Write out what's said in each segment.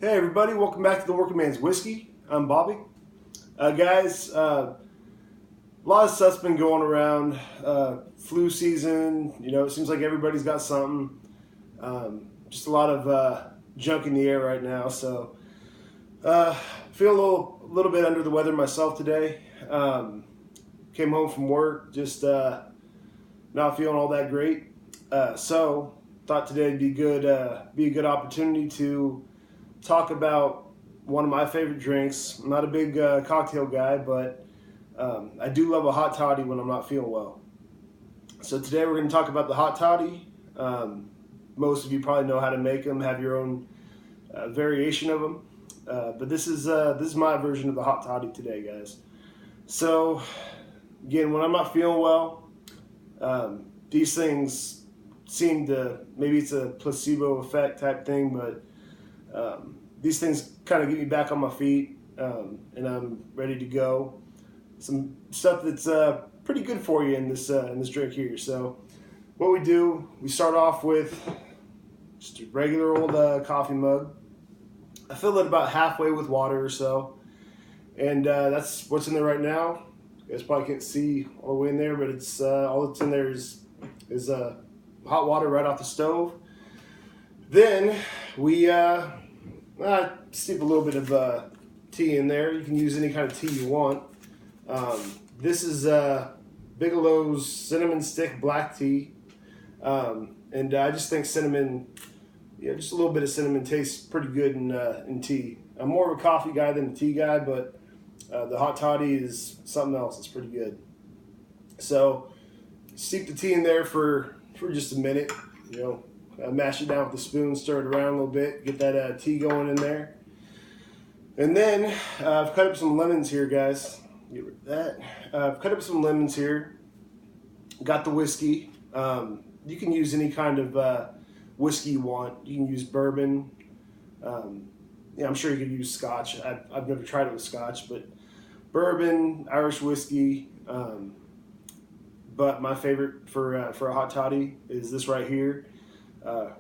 Hey everybody, welcome back to the Working Man's Whiskey. I'm Bobby. Guys, a lot of stuff's been going around. Flu season, it seems like everybody's got something. Just a lot of junk in the air right now, so feel a little bit under the weather myself today. Came home from work, just not feeling all that great. So thought today would be a good opportunity to talk about one of my favorite drinks. I'm not a big cocktail guy, but I do love a hot toddy when I'm not feeling well. So today we're going to talk about the hot toddy. Most of you probably know how to make them, have your own variation of them. But this is my version of the hot toddy today, guys. So again, when I'm not feeling well, these things seem to, maybe it's a placebo effect type thing, but these things kind of get me back on my feet, and I'm ready to go. Some stuff that's pretty good for you in this drink here. So what we do, we start off with just a regular old coffee mug. I fill it about halfway with water or so, and that's what's in there right now. You guys probably can't see all the way in there, but it's all that's in there is hot water right off the stove. Then we steep a little bit of tea in there. You can use any kind of tea you want. This is Bigelow's cinnamon stick black tea, and I just think cinnamon, just a little bit of cinnamon tastes pretty good in tea. I'm more of a coffee guy than a tea guy, but the hot toddy is something else. It's pretty good. So steep the tea in there for just a minute. Mash it down with a spoon, stir it around a little bit, get that tea going in there. And then I've cut up some lemons here, guys. Get rid of that. I've cut up some lemons here. Got the whiskey. You can use any kind of whiskey you want. You can use bourbon. I'm sure you could use scotch. I've never tried it with scotch, but bourbon, Irish whiskey. But my favorite for a hot toddy is this right here.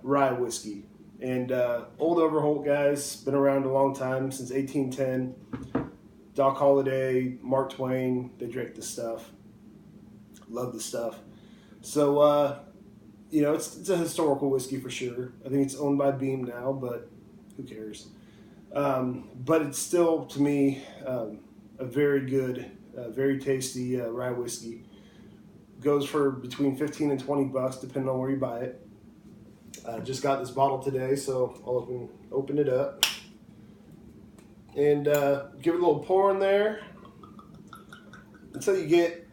Rye whiskey, and old Overholt, guys, been around a long time, since 1810. Doc Holliday, Mark Twain, they drank this stuff. Love this stuff. So it's a historical whiskey for sure. I think it's owned by Beam now, but who cares? But it's still, to me, a very good, very tasty rye whiskey. Goes for between $15 and $20 depending on where you buy it. Just got this bottle today, so I'll open it up and give it a little pour in there until you get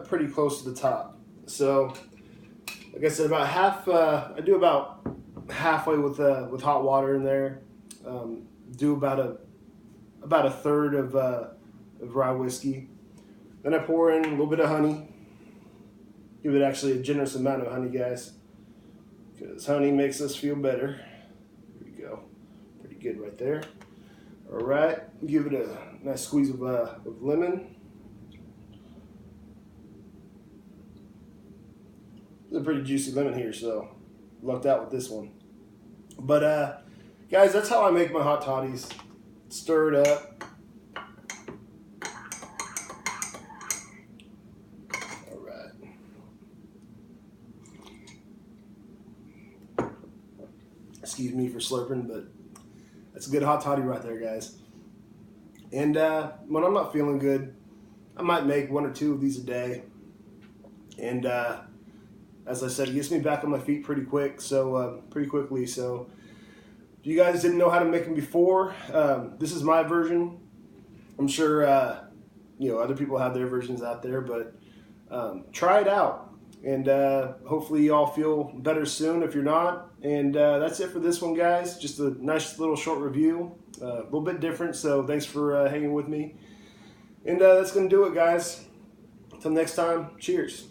pretty close to the top. So, like I said, about half. I do about halfway with hot water in there. Do about a third of rye whiskey. Then I pour in a little bit of honey. Give it actually a generous amount of honey, guys, because honey makes us feel better. Here we go. Pretty good right there. All right. Give it a nice squeeze of lemon. It's a pretty juicy lemon here, so lucked out with this one. But, guys, that's how I make my hot toddies. Stir it up. Excuse me for slurping, but that's a good hot toddy right there, guys. And when I'm not feeling good, I might make one or two of these a day. And as I said, it gets me back on my feet pretty quickly. So if you guys didn't know how to make them before, this is my version. I'm sure other people have their versions out there, but try it out. And hopefully you all feel better soon if you're not. And that's it for this one, guys. Just a nice little short review. A little bit different, so thanks for hanging with me. And that's going to do it, guys. Until next time, cheers.